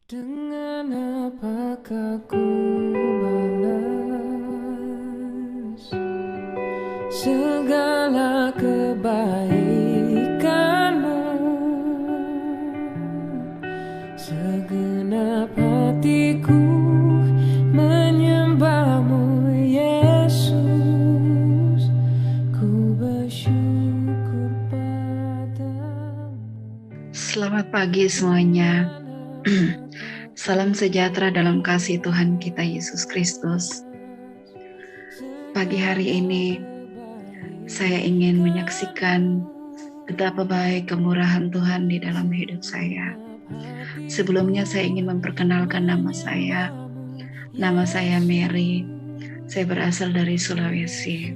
Dengan apakah ku balas segala kebaikanmu, segenap hatiku menyembahmu Yesus, ku bersyukur padamu. Selamat pagi semuanya. Salam sejahtera dalam kasih Tuhan kita Yesus Kristus. Pagi hari ini saya ingin menyaksikan betapa baik kemurahan Tuhan di dalam hidup saya. Sebelumnya saya ingin memperkenalkan nama saya. Nama saya Mary. Saya berasal dari Sulawesi.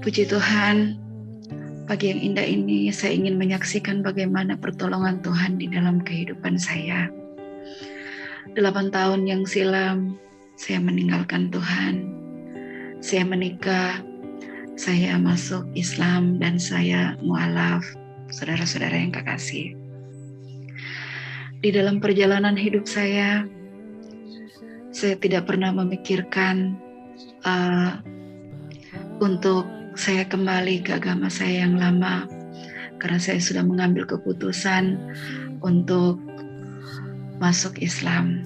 Puji Tuhan, pagi yang indah ini saya ingin menyaksikan bagaimana pertolongan Tuhan di dalam kehidupan saya. 8 tahun yang silam saya meninggalkan Tuhan. Saya menikah, saya masuk Islam dan saya mualaf, saudara-saudara yang kekasih. Di dalam perjalanan hidup saya tidak pernah memikirkan untuk saya kembali ke agama saya yang lama, karena saya sudah mengambil keputusan untuk masuk Islam.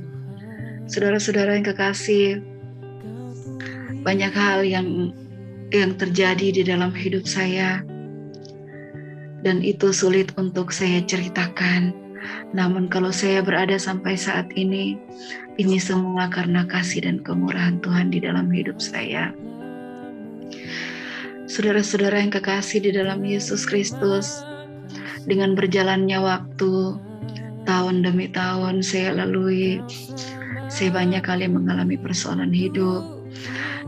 Saudara-saudara yang kekasih, banyak hal yang terjadi di dalam hidup saya, dan itu sulit untuk saya ceritakan. Namun kalau saya berada sampai saat ini semua karena kasih dan kemurahan Tuhan di dalam hidup saya. Saudara-saudara yang kekasih di dalam Yesus Kristus, dengan berjalannya waktu, tahun demi tahun saya lalui, saya banyak kali mengalami persoalan hidup,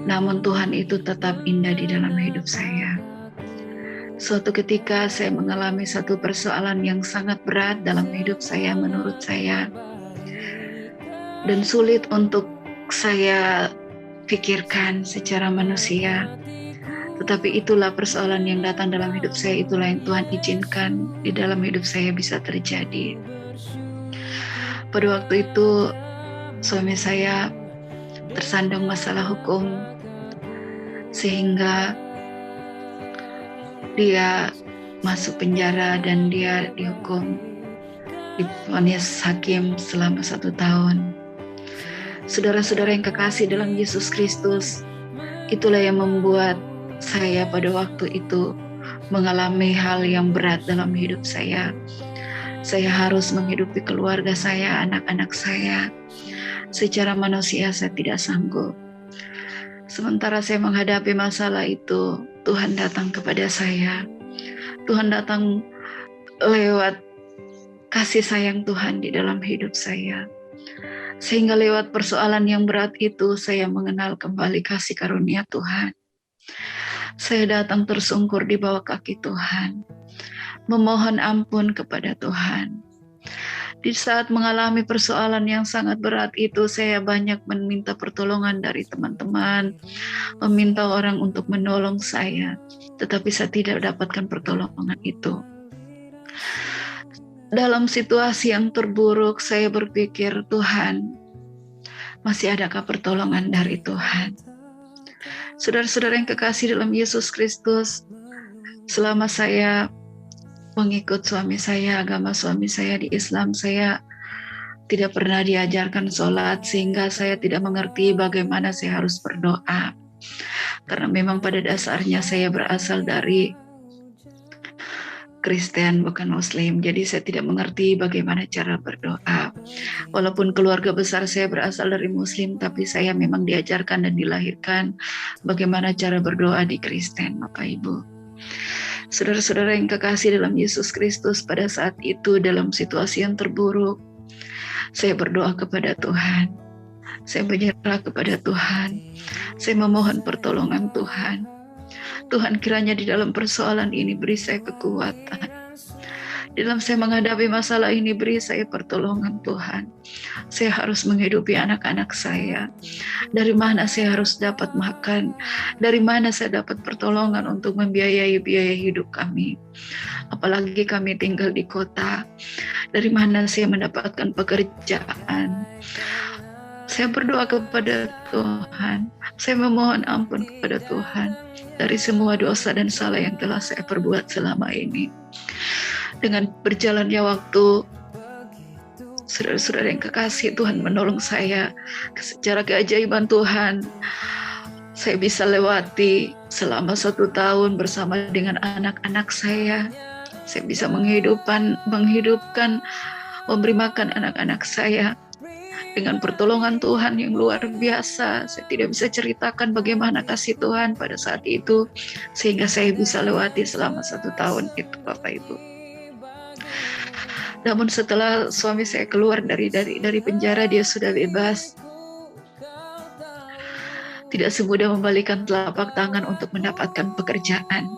namun Tuhan itu tetap indah di dalam hidup saya. Suatu ketika saya mengalami satu persoalan yang sangat berat dalam hidup saya menurut saya, dan sulit untuk saya pikirkan secara manusia. Tetapi itulah persoalan yang datang dalam hidup saya, itulah yang Tuhan izinkan di dalam hidup saya bisa terjadi. Pada waktu itu suami saya tersandung masalah hukum, sehingga dia masuk penjara dan dia dihukum, divonis hakim selama 1 tahun. Saudara-saudara yang kekasih dalam Yesus Kristus, itulah yang membuat saya pada waktu itu mengalami hal yang berat dalam hidup saya. Saya harus menghidupi keluarga saya, anak-anak saya. Secara manusia saya tidak sanggup. Sementara saya menghadapi masalah itu, Tuhan datang kepada saya. Tuhan datang lewat kasih sayang Tuhan di dalam hidup saya. Sehingga lewat persoalan yang berat itu, saya mengenal kembali kasih karunia Tuhan. Saya datang tersungkur di bawah kaki Tuhan, memohon ampun kepada Tuhan. Di saat mengalami persoalan yang sangat berat itu, saya banyak meminta pertolongan dari teman-teman, meminta orang untuk menolong saya, tetapi saya tidak dapatkan pertolongan itu. Dalam situasi yang terburuk, saya berpikir, Tuhan, masih adakah pertolongan dari Tuhan? Saudara-saudara yang kekasih dalam Yesus Kristus, selama saya mengikut suami saya, agama suami saya di Islam, saya tidak pernah diajarkan sholat, sehingga saya tidak mengerti bagaimana saya harus berdoa. Karena memang pada dasarnya saya berasal dari Kristen, bukan Muslim, jadi saya tidak mengerti bagaimana cara berdoa. Walaupun keluarga besar saya berasal dari Muslim, tapi saya memang diajarkan dan dilahirkan bagaimana cara berdoa di Kristen, Bapak Ibu. Saudara-saudara yang kekasih dalam Yesus Kristus, pada saat itu dalam situasi yang terburuk, saya berdoa kepada Tuhan. Saya menyerah kepada Tuhan. Saya memohon pertolongan Tuhan. Tuhan, kiranya di dalam persoalan ini beri saya kekuatan. Dalam saya menghadapi masalah ini, beri saya pertolongan Tuhan. Saya harus menghidupi anak-anak saya. Dari mana saya harus dapat makan? Dari mana saya dapat pertolongan untuk membiayai biaya hidup kami? Apalagi kami tinggal di kota. Dari mana saya mendapatkan pekerjaan? Saya berdoa kepada Tuhan. Saya memohon ampun kepada Tuhan dari semua dosa dan salah yang telah saya perbuat selama ini. Dengan berjalannya waktu, saudara-saudara yang kekasih, Tuhan menolong saya. Secara keajaiban Tuhan, saya bisa lewati selama 1 tahun bersama dengan anak-anak saya. Saya bisa menghidupkan, memberi makan anak-anak saya. Dengan pertolongan Tuhan yang luar biasa, saya tidak bisa ceritakan bagaimana kasih Tuhan pada saat itu, sehingga saya bisa lewati selama 1 tahun itu, Bapak Ibu. Namun setelah suami saya keluar dari penjara, dia sudah bebas. Tidak semudah membalikan telapak tangan untuk mendapatkan pekerjaan.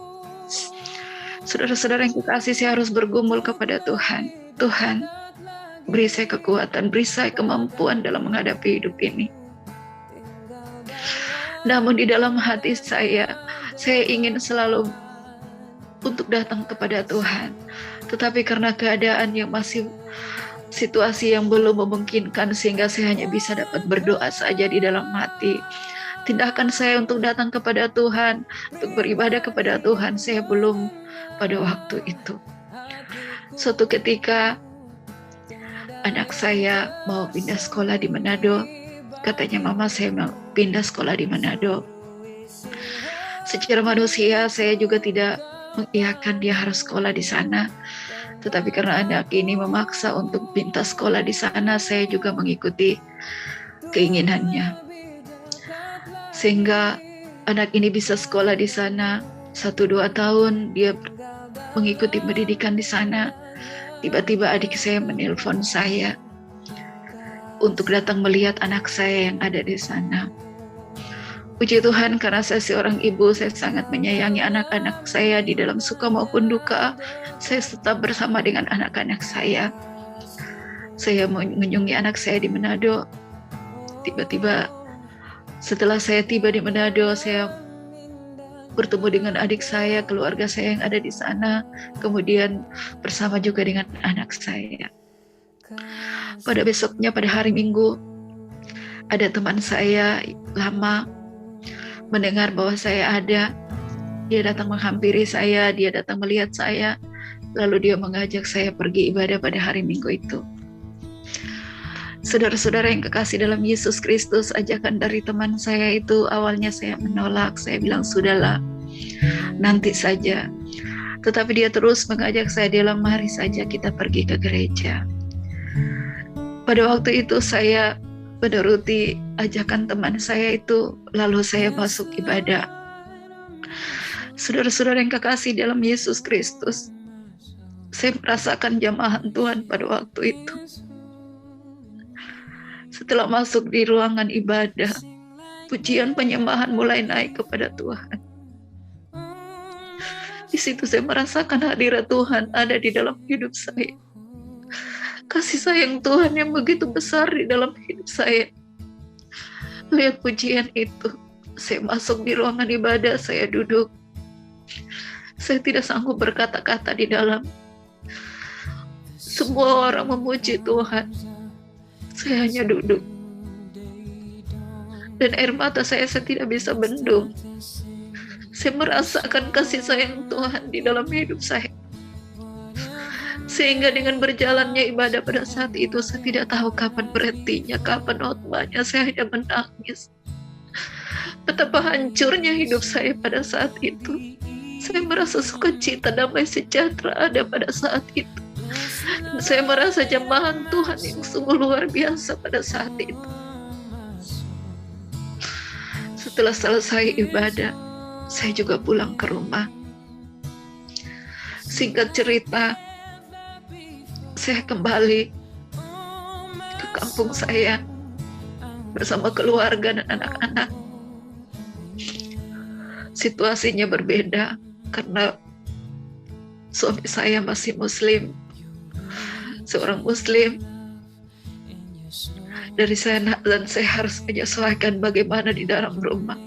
Saudara-saudara yang kekasih, saya harus bergumul kepada Tuhan. Tuhan, beri saya kekuatan, beri saya kemampuan dalam menghadapi hidup ini. Namun di dalam hati saya ingin selalu untuk datang kepada Tuhan. Tetapi karena keadaan yang masih situasi yang belum memungkinkan, sehingga saya hanya bisa dapat berdoa saja di dalam hati. Tindakan saya untuk datang kepada Tuhan, untuk beribadah kepada Tuhan, saya belum pada waktu itu. Suatu ketika anak saya mau pindah sekolah di Manado. Katanya, mama saya mau pindah sekolah di Manado. Secara manusia saya juga tidak mengiyakan dia harus sekolah di sana. Tetapi karena anak ini memaksa untuk pindah sekolah di sana, saya juga mengikuti keinginannya. Sehingga anak ini bisa sekolah di sana 1-2 tahun, dia mengikuti pendidikan di sana. Tiba-tiba adik saya menelpon saya untuk datang melihat anak saya yang ada di sana. Puji Tuhan, karena saya seorang ibu, saya sangat menyayangi anak-anak saya di dalam suka maupun duka. Saya tetap bersama dengan anak-anak saya. Saya mengunjungi anak saya di Manado. Tiba-tiba setelah saya tiba di Manado, saya bertemu dengan adik saya, keluarga saya yang ada di sana, kemudian bersama juga dengan anak saya. Pada besoknya, pada hari Minggu, ada teman saya lama mendengar bahwa saya ada. Dia datang menghampiri saya, dia datang melihat saya, lalu dia mengajak saya pergi ibadah pada hari Minggu itu. Saudara-saudara yang kekasih dalam Yesus Kristus, ajakan dari teman saya itu awalnya saya menolak. Saya bilang, sudahlah, nanti saja. Tetapi dia terus mengajak saya, dalam mari saja kita pergi ke gereja. Pada waktu itu saya menuruti ajakan teman saya itu, lalu saya masuk ibadah. Saudara-saudara yang kekasih dalam Yesus Kristus, saya merasakan jamahan Tuhan pada waktu itu. Setelah masuk di ruangan ibadah, pujian penyembahan mulai naik kepada Tuhan. Di situ saya merasakan hadirat Tuhan ada di dalam hidup saya. Kasih sayang Tuhan yang begitu besar di dalam hidup saya. Lihat pujian itu. Saya masuk di ruangan ibadah, saya duduk. Saya tidak sanggup berkata-kata di dalam. Semua orang memuji Tuhan. Saya hanya duduk. Dan air mata saya tidak bisa bendung. Saya merasakan kasih sayang Tuhan di dalam hidup saya. Sehingga dengan berjalannya ibadah pada saat itu, saya tidak tahu kapan berhentinya, kapan khotbahnya. Saya hanya menangis. Betapa hancurnya hidup saya pada saat itu. Saya merasa sukacita, damai sejahtera ada pada saat itu. Dan saya merasa jamahan Tuhan yang sungguh luar biasa pada saat itu. Setelah selesai ibadah, saya juga pulang ke rumah. Singkat cerita, saya kembali ke kampung saya bersama keluarga dan anak-anak. Situasinya berbeda karena suami saya masih Muslim, seorang muslim. Dari sana dan saya harus menyesuaikan bagaimana di dalam rumah.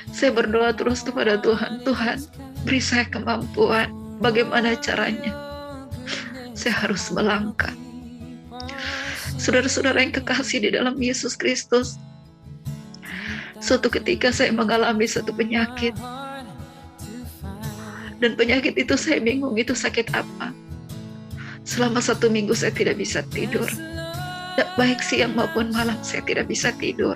Saya berdoa terus kepada Tuhan, Tuhan beri saya kemampuan, bagaimana caranya. Saya harus melangkah. Saudara-saudara yang kekasih di dalam Yesus Kristus, suatu ketika saya mengalami satu penyakit. Dan penyakit itu saya bingung itu sakit apa. Selama 1 minggu saya tidak bisa tidur. Baik siang maupun malam saya tidak bisa tidur.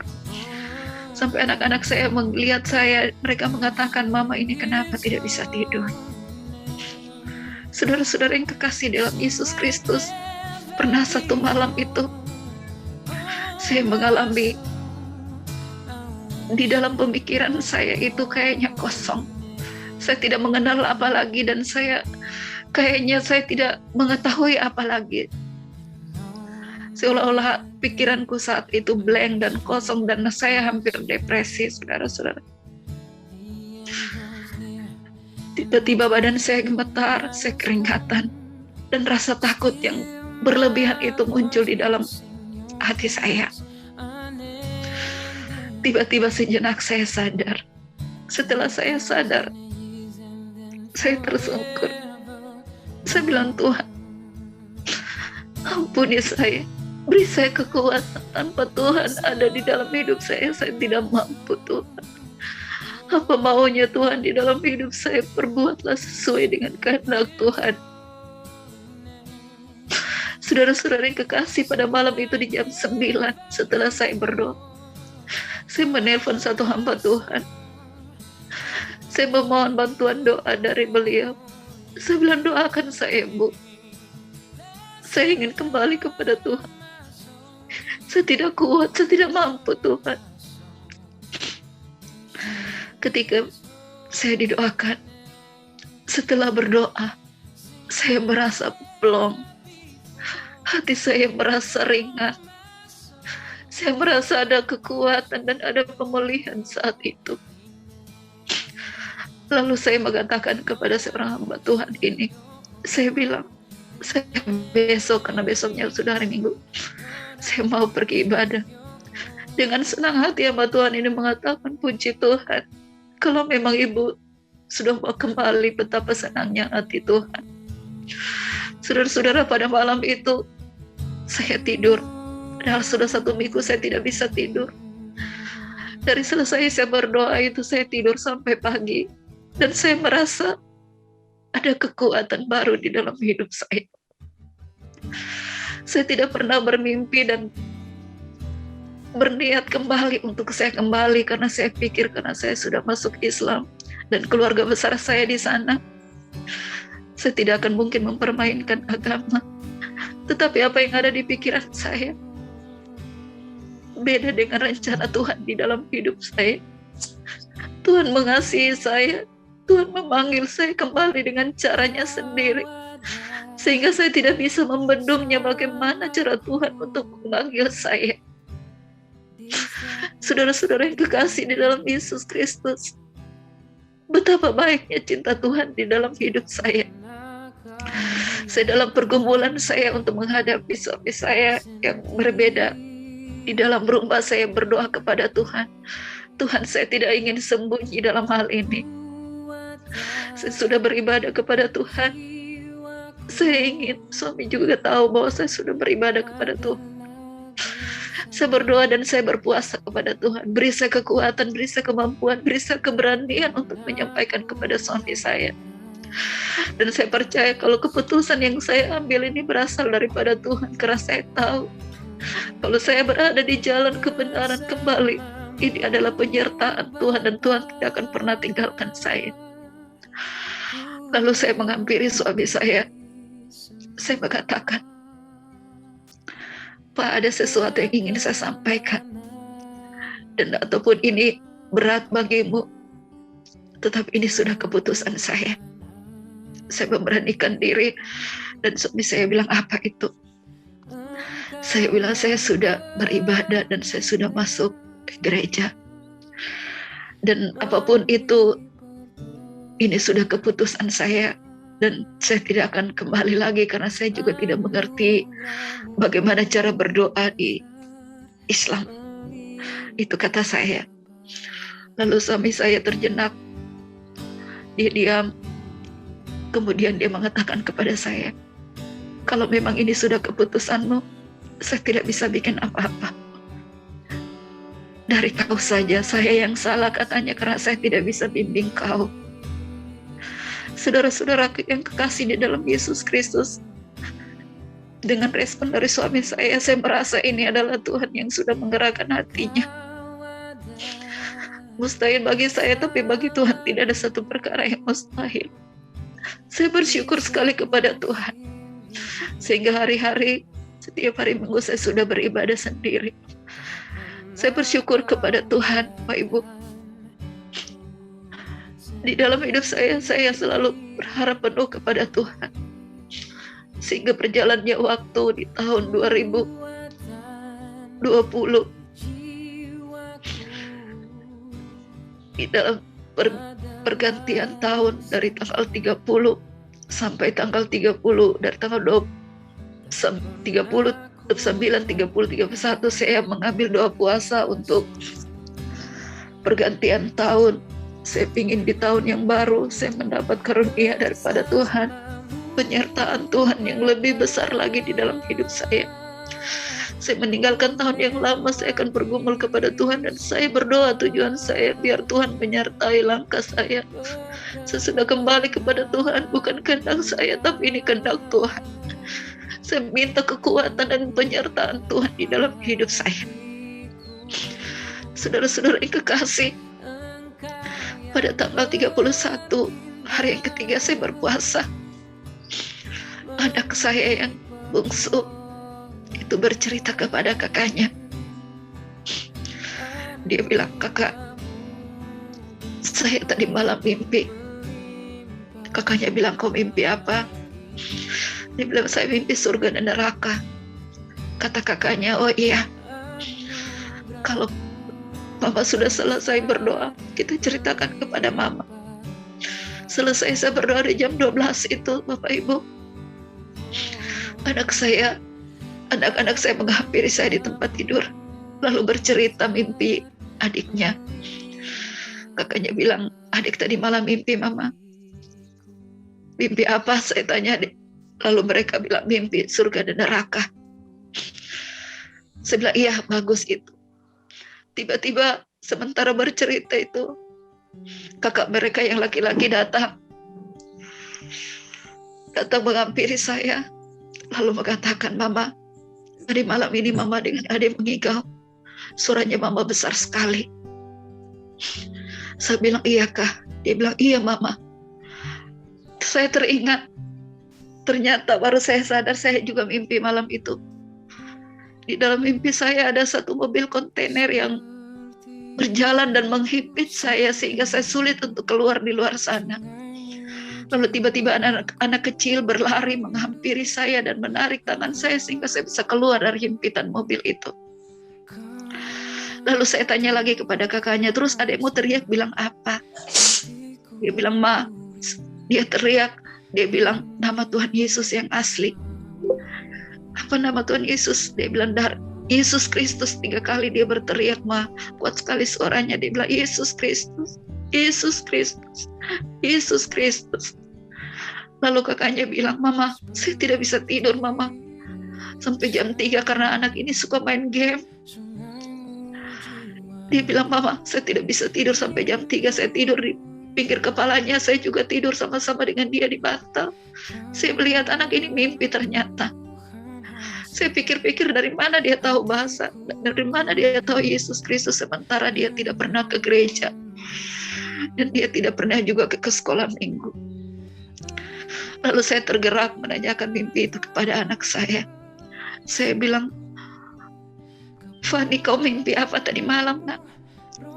Sampai anak-anak saya melihat saya, mereka mengatakan, "Mama ini kenapa tidak bisa tidur?" Saudara-saudara yang kekasih dalam Yesus Kristus, pernah satu malam itu saya mengalami di dalam pemikiran saya itu kayaknya kosong. Saya tidak mengenal apa lagi dan saya tidak mengetahui apa lagi. Seolah-olah pikiranku saat itu blank dan kosong dan saya hampir depresi, saudara-saudara. Tiba-tiba badan saya gemetar, saya keringatan, dan rasa takut yang berlebihan itu muncul di dalam hati saya. Tiba-tiba sejenak saya sadar. Setelah saya sadar, saya tersungkur. Saya bilang, Tuhan, ampuni saya. Beri saya kekuatan. Tanpa Tuhan ada di dalam hidup saya tidak mampu, Tuhan. Apa maunya Tuhan di dalam hidup saya, perbuatlah sesuai dengan kehendak Tuhan. Saudara-saudara yang kekasih, pada malam itu di jam 9 setelah saya berdoa, saya menelpon satu hamba Tuhan. Saya memohon bantuan doa dari beliau. Saya bilang, doakan saya, Bu. Saya ingin kembali kepada Tuhan. Saya tidak kuat, saya tidak mampu, Tuhan. Ketika saya didoakan, setelah berdoa, saya merasa plong. Hati saya merasa ringan. Saya merasa ada kekuatan dan ada pemulihan saat itu. Lalu saya mengatakan kepada seorang hamba Tuhan ini, saya bilang, saya besok, karena besoknya sudah hari Minggu, saya mau pergi ibadah. Dengan senang hati hamba Tuhan ini mengatakan, puji Tuhan, kalau memang ibu sudah mau kembali, betapa senangnya hati Tuhan. Saudara-saudara, pada malam itu saya tidur. Padahal sudah 1 minggu saya tidak bisa tidur. Dari selesai saya berdoa itu saya tidur sampai pagi. Dan saya merasa ada kekuatan baru di dalam hidup saya. Saya tidak pernah bermimpi dan berniat kembali untuk saya kembali, karena saya pikir karena saya sudah masuk Islam dan keluarga besar saya di sana, saya tidak akan mungkin mempermainkan agama. Tetapi apa yang ada di pikiran saya beda dengan rencana Tuhan di dalam hidup saya. Tuhan mengasihi saya. Tuhan memanggil saya kembali dengan caranya sendiri. Sehingga saya tidak bisa membendungnya bagaimana cara Tuhan untuk memanggil saya. Saudara-saudara yang kekasih di dalam Yesus Kristus, betapa baiknya cinta Tuhan di dalam hidup saya. Saya dalam pergumulan saya untuk menghadapi suami saya yang berbeda, di dalam rumah saya berdoa kepada Tuhan. Tuhan, saya tidak ingin sembunyi dalam hal ini. Saya sudah beribadah kepada Tuhan. Saya ingin suami juga tahu bahwa saya sudah beribadah kepada Tuhan. Saya berdoa dan saya berpuasa kepada Tuhan. Beri saya kekuatan, beri saya kemampuan, beri saya keberanian untuk menyampaikan kepada suami saya. Dan saya percaya kalau keputusan yang saya ambil ini berasal daripada Tuhan, karena saya tahu kalau saya berada di jalan kebenaran kembali, ini adalah penyertaan Tuhan dan Tuhan tidak akan pernah tinggalkan saya. Lalu saya menghampiri suami saya mengatakan, Pak, ada sesuatu yang ingin saya sampaikan, dan ataupun ini berat bagimu, tetapi ini sudah keputusan saya. Saya memberanikan diri, dan suami saya bilang, apa itu? Saya bilang, saya sudah beribadah dan saya sudah masuk gereja. Dan apapun itu, ini sudah keputusan saya. Dan saya tidak akan kembali lagi karena saya juga tidak mengerti bagaimana cara berdoa di Islam. Itu kata saya. Lalu suami saya terjenak. Dia diam. Kemudian dia mengatakan kepada saya, kalau memang ini sudah keputusanmu, saya tidak bisa bikin apa-apa. Dari kau saja, saya yang salah katanya karena saya tidak bisa bimbing kau. Saudara-saudara yang kekasih di dalam Yesus Kristus, dengan respon dari suami saya merasa ini adalah Tuhan yang sudah menggerakkan hatinya. Mustahil bagi saya, tapi bagi Tuhan tidak ada satu perkara yang mustahil. Saya bersyukur sekali kepada Tuhan. Sehingga hari-hari, setiap hari Minggu saya sudah beribadah sendiri. Saya bersyukur kepada Tuhan, Pak Ibu. Di dalam hidup saya selalu berharap penuh kepada Tuhan. Sehingga berjalannya waktu di tahun 2020, di dalam pergantian tahun dari tanggal 30 sampai tanggal 30, dari tanggal 30, 29, 30, 31 saya mengambil doa puasa untuk pergantian tahun. Saya ingin di tahun yang baru saya mendapat karunia daripada Tuhan, penyertaan Tuhan yang lebih besar lagi di dalam hidup saya. Saya meninggalkan tahun yang lama, saya akan bergumul kepada Tuhan dan saya berdoa tujuan saya biar Tuhan menyertai langkah saya. Saya sudah kembali kepada Tuhan, bukan kehendak saya tapi ini kehendak Tuhan. Saya minta kekuatan dan penyertaan Tuhan di dalam hidup saya. Saudara-saudara yang kekasih, pada tanggal 31, hari yang ketiga saya berpuasa, anak saya yang bungsu itu bercerita kepada kakaknya. Dia bilang, kakak, saya tadi malam mimpi. Kakaknya bilang, kau mimpi apa? Dia bilang, saya mimpi surga dan neraka. Kata kakaknya, oh iya, kalau Mama sudah selesai berdoa, kita ceritakan kepada Mama. Selesai saya berdoa di jam 12 itu, Bapak Ibu, anak-anak saya menghampiri saya di tempat tidur, lalu bercerita mimpi adiknya. Kakaknya bilang, adik tadi malam mimpi Mama. Mimpi apa? Saya tanya adik. Lalu mereka bilang mimpi surga dan neraka. Saya bilang, iya bagus itu. Tiba-tiba sementara bercerita itu, kakak mereka yang laki-laki datang menghampiri saya, lalu mengatakan, Mama, tadi malam ini Mama dengan adik mengigau, suaranya Mama besar sekali. Saya bilang, iya kah? Dia bilang, iya Mama. Saya teringat, ternyata baru saya sadar saya juga mimpi malam itu. Di dalam mimpi saya ada satu mobil kontainer yang berjalan dan menghimpit saya sehingga saya sulit untuk keluar di luar sana. Lalu tiba-tiba anak kecil berlari menghampiri saya dan menarik tangan saya sehingga saya bisa keluar dari himpitan mobil itu. Lalu saya tanya lagi kepada kakaknya, terus adekmu teriak bilang apa? Dia bilang, Ma, dia teriak, dia bilang nama Tuhan Yesus yang asli. Apa nama Tuhan Yesus? Dia bilang Yesus Kristus. 3 kali dia berteriak, Ma, kuat sekali suaranya. Dia bilang Yesus Kristus, Yesus Kristus, Yesus Kristus. Lalu kakaknya bilang, Mama, saya tidak bisa tidur Mama sampai jam 3 karena anak ini suka main game. Dia bilang, Mama, saya tidak bisa tidur sampai jam 3. Saya tidur di pinggir kepalanya, saya juga tidur sama-sama dengan dia di bantal. Saya melihat anak ini mimpi ternyata. Saya pikir-pikir dari mana dia tahu bahasa, dari mana dia tahu Yesus Kristus sementara dia tidak pernah ke gereja dan dia tidak pernah juga ke sekolah minggu. Lalu saya tergerak menanyakan mimpi itu kepada anak saya. Saya bilang, Fani, kau mimpi apa tadi malam, Nak?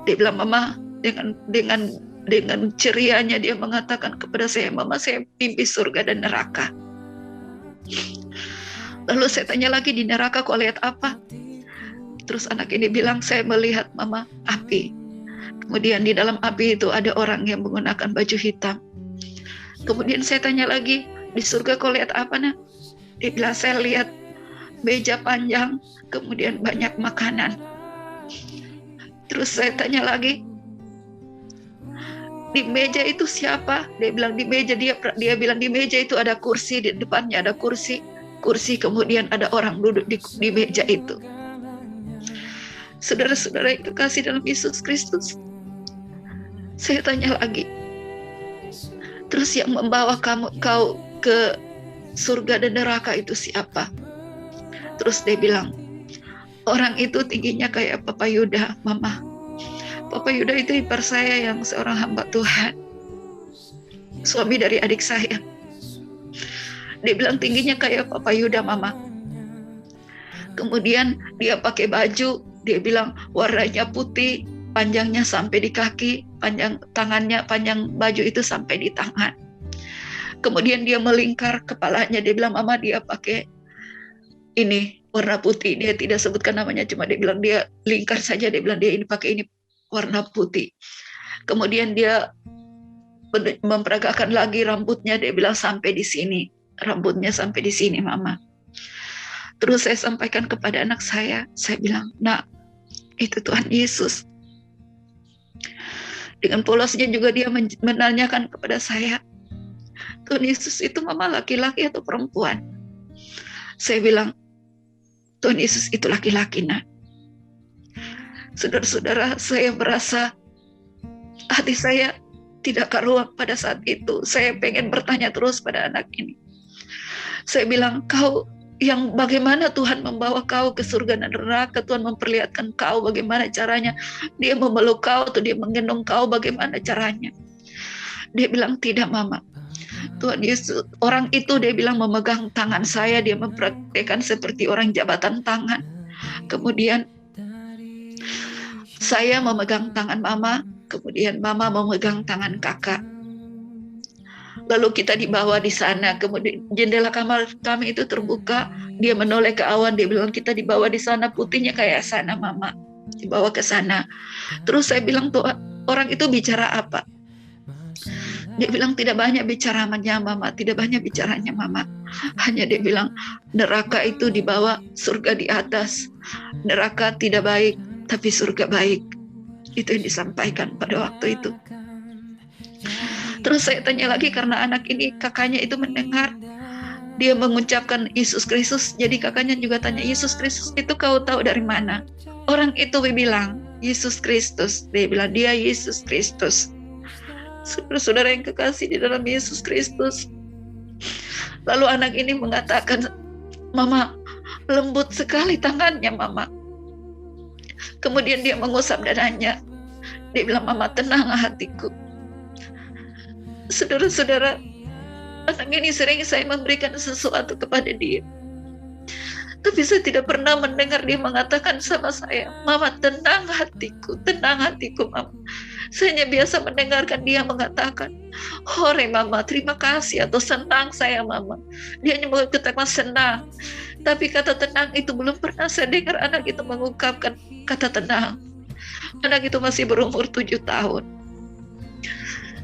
Dia bilang, Mama, dengan cerianya dia mengatakan kepada saya, Mama, saya mimpi surga dan neraka. Lalu saya tanya lagi, di neraka kau lihat apa? Terus anak ini bilang, saya melihat Mama api. Kemudian di dalam api itu ada orang yang menggunakan baju hitam. Kemudian saya tanya lagi, di surga kau lihat apa nak? Dia bilang, saya lihat meja panjang, kemudian banyak makanan. Terus saya tanya lagi, di meja itu siapa? Dia bilang di meja, dia bilang di meja itu ada kursi, di depannya ada kursi, kemudian ada orang duduk di meja itu. Saudara-saudara itu kasih dalam Yesus Kristus. Saya tanya lagi, terus yang membawa kau ke surga dan neraka itu siapa? Terus dia bilang, orang itu tingginya kayak Papa Yuda, Mama. Papa Yuda itu ipar saya yang seorang hamba Tuhan, suami dari adik saya. Dia bilang tingginya kayak Papa Yuda, Mama. Kemudian dia pakai baju, dia bilang warnanya putih, panjangnya sampai di kaki, panjang tangannya, panjang baju itu sampai di tangan. Kemudian dia melingkar kepalanya, dia bilang, Mama, dia pakai ini warna putih. Dia tidak sebutkan namanya, cuma dia bilang dia lingkar saja, dia bilang dia ini pakai ini warna putih. Kemudian dia memperagakan lagi rambutnya, dia bilang sampai di sini, rambutnya sampai di sini, Mama. Terus saya sampaikan kepada anak saya bilang, nak, itu Tuhan Yesus. Dengan polosnya juga dia menanyakan kepada saya, Tuhan Yesus itu Mama laki-laki atau perempuan? Saya bilang, Tuhan Yesus itu laki-laki, nak. Saudara-saudara, saya merasa hati saya tidak karuan pada saat itu. Saya pengen bertanya terus pada anak ini. Saya bilang, kau yang bagaimana Tuhan membawa kau ke surga dan neraka? Tuhan memperlihatkan kau bagaimana caranya. Dia memeluk kau atau dia menggendong kau, bagaimana caranya? Dia bilang, tidak, Mama. Tuhan Yesus, orang itu dia bilang memegang tangan saya, dia mempraktekkan seperti orang jabatan tangan. Kemudian saya memegang tangan Mama, kemudian Mama memegang tangan kakak. Lalu kita dibawa di sana, kemudian jendela kamar kami itu terbuka, dia menoleh ke awan, dia bilang kita dibawa di sana, putihnya kayak sana, Mama, dibawa ke sana. Terus saya bilang, tuh orang itu bicara apa? Dia bilang tidak banyak bicaranya, Mama, tidak banyak bicaranya, Mama. Hanya dia bilang neraka itu di bawah, surga di atas. Neraka tidak baik, tapi surga baik. Itu yang disampaikan pada waktu itu. Terus saya tanya lagi karena anak ini kakaknya itu mendengar dia mengucapkan Yesus Kristus, jadi kakaknya juga tanya, Yesus Kristus itu kau tahu dari mana? Orang itu bilang Yesus Kristus, dia bilang dia Yesus Kristus. Saudara-saudara yang kekasih di dalam Yesus Kristus. Lalu anak ini mengatakan, Mama, lembut sekali tangannya, Mama. Kemudian dia mengusap dadanya. Dia bilang, Mama, tenang hatiku. Saudara-saudara, anak ini sering saya memberikan sesuatu kepada dia. Tapi saya tidak pernah mendengar dia mengatakan sama saya, Mama, tenang hatiku, Mama. Saya hanya biasa mendengarkan dia mengatakan, Hore Mama, terima kasih, atau senang saya Mama. Dia hanya mengatakan senang. Tapi kata tenang itu belum pernah saya dengar anak itu mengungkapkan kata tenang. Anak itu masih berumur 7 tahun.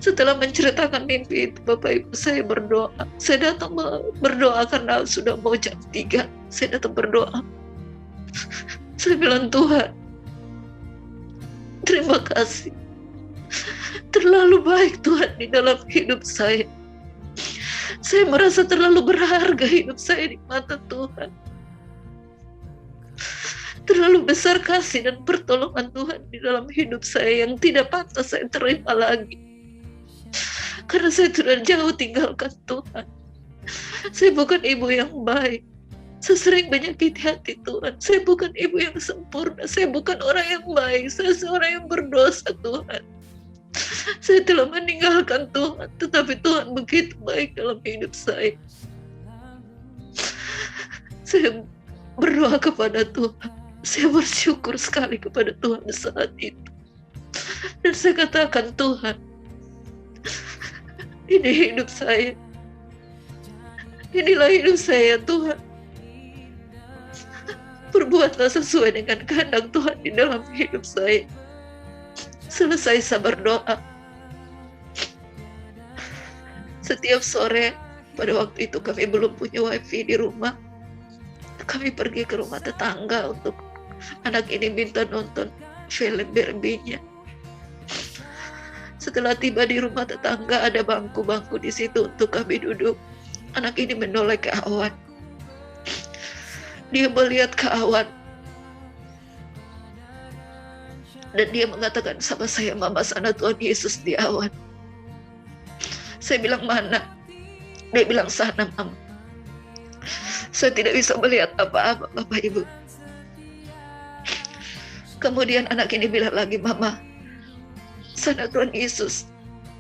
Setelah menceritakan mimpi itu, Bapak Ibu, saya berdoa. Saya datang berdoa karena sudah mau jam 3. Saya datang berdoa. Saya bilang, Tuhan, terima kasih. Terlalu baik Tuhan di dalam hidup saya. Saya merasa terlalu berharga hidup saya di mata Tuhan. Terlalu besar kasih dan pertolongan Tuhan di dalam hidup saya yang tidak pantas saya terima lagi. Karena saya sudah jauh tinggalkan Tuhan. Saya bukan ibu yang baik. Saya sering menyakiti hati Tuhan. Saya bukan ibu yang sempurna. Saya bukan orang yang baik. Saya seorang yang berdosa, Tuhan. Saya telah meninggalkan Tuhan. Tetapi Tuhan begitu baik dalam hidup saya. Saya berdoa kepada Tuhan. Saya bersyukur sekali kepada Tuhan saat itu. Dan saya katakan, Tuhan, ini hidup saya. Inilah hidup saya, Tuhan. Perbuatlah sesuai dengan kehendak Tuhan di dalam hidup saya. Selesai saya berdoa. Setiap setiap sore, pada waktu itu kami belum punya wifi di rumah, kami pergi ke rumah tetangga untuk anak ini minta nonton film Barbie-nya. Setelah tiba di rumah tetangga, ada bangku-bangku di situ untuk kami duduk. Anak ini menoleh ke awan. Dia melihat ke awan. Dan dia mengatakan sama saya, "Mama, sana Tuhan Yesus di awan." Saya bilang, "Mana?" Dia bilang, "Sana, Mama." Saya tidak bisa melihat apa-apa, Bapak Ibu. Kemudian anak ini bilang lagi, "Mama, sana Tuhan Yesus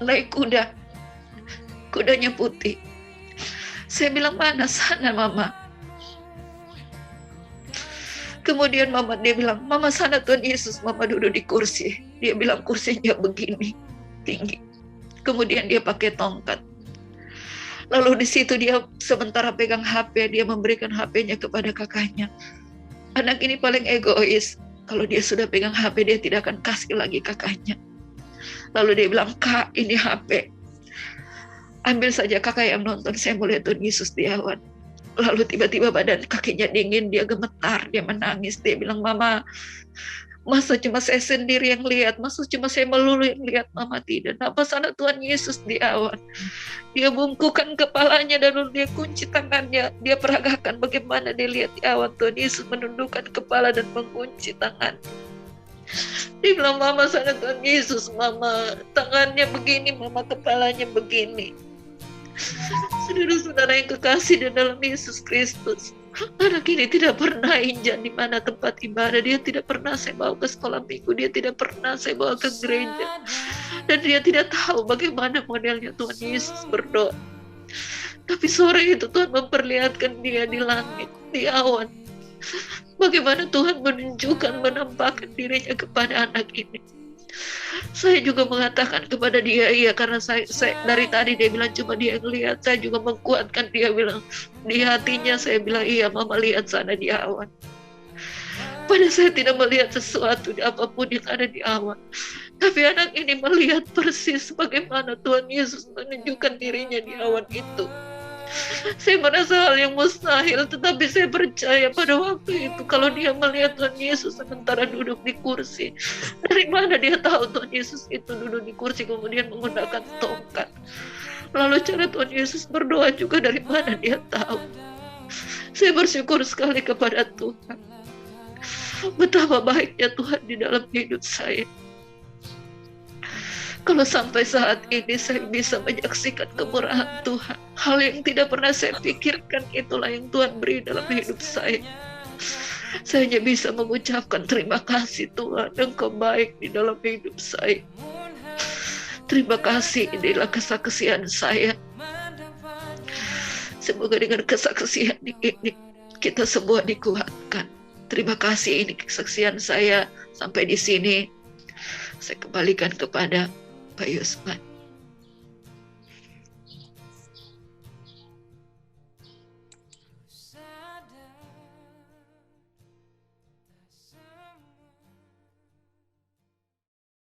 naik kuda. Kudanya putih." Saya bilang, "Mana?" "Sana, Mama." Kemudian dia bilang, "Mama, sana Tuhan Yesus." Mama duduk di kursi. Dia bilang kursinya begini, tinggi. Kemudian dia pakai tongkat. Lalu di situ dia sementara pegang HP, dia memberikan HP-nya kepada kakaknya. Anak ini paling egois. Kalau dia sudah pegang HP, dia tidak akan kasih lagi kakaknya. Lalu dia bilang, "Kak, ini HP. Ambil saja, kakak yang nonton, saya mau lihat Tuhan Yesus di awan." Lalu tiba-tiba badan kakinya dingin, dia gemetar, dia menangis. Dia bilang, "Mama, masa cuma saya sendiri yang lihat? Masa cuma saya melulu yang lihat?" "Mama, tidak. Apa sana Tuhan Yesus di awan?" Dia bungkukkan kepalanya dan lalu dia kunci tangannya. Dia peragakan bagaimana dia lihat di awan Tuhan Yesus menundukkan kepala dan mengunci tangan. Dia bilang, "Mama, sana Tuhan Yesus, Mama. Tangannya begini, Mama, kepalanya begini." Saudara-saudara yang kekasih di dalam Yesus Kristus, anak ini tidak pernah injak di mana tempat ibadah. Dia tidak pernah saya bawa ke sekolah minggu. Dia tidak pernah saya bawa ke gereja. Dan dia tidak tahu bagaimana modelnya Tuhan Yesus berdoa. Tapi sore itu Tuhan memperlihatkan dia di langit, di awan. Bagaimana Tuhan menunjukkan, menampakkan dirinya kepada anak ini. Saya juga mengatakan kepada dia, iya, karena saya dari tadi dia bilang cuma dia yang lihat. Saya juga menguatkan dia, bilang di hatinya, saya bilang, "Iya, Mama, lihat sana di awan." Padahal saya tidak melihat sesuatu apapun yang ada di awan. Tapi anak ini melihat persis bagaimana Tuhan Yesus menunjukkan dirinya di awan itu. Saya merasa hal yang mustahil, tetapi saya percaya pada waktu itu kalau dia melihat Tuhan Yesus sementara duduk di kursi. Dari mana dia tahu Tuhan Yesus itu duduk di kursi kemudian menggunakan tongkat? Lalu cara Tuhan Yesus berdoa juga dari mana dia tahu? Saya bersyukur sekali kepada Tuhan. Betapa baiknya Tuhan di dalam hidup saya. Kalau sampai saat ini saya bisa menyaksikan kemurahan Tuhan. Hal yang tidak pernah saya pikirkan, itulah yang Tuhan beri dalam hidup saya. Saya hanya bisa mengucapkan terima kasih Tuhan, Engkau baik di dalam hidup saya. Terima kasih, inilah kesaksian saya. Semoga dengan kesaksian ini kita semua dikuatkan. Terima kasih, ini kesaksian saya. Sampai di sini saya kembalikan kepada Pak Yusman.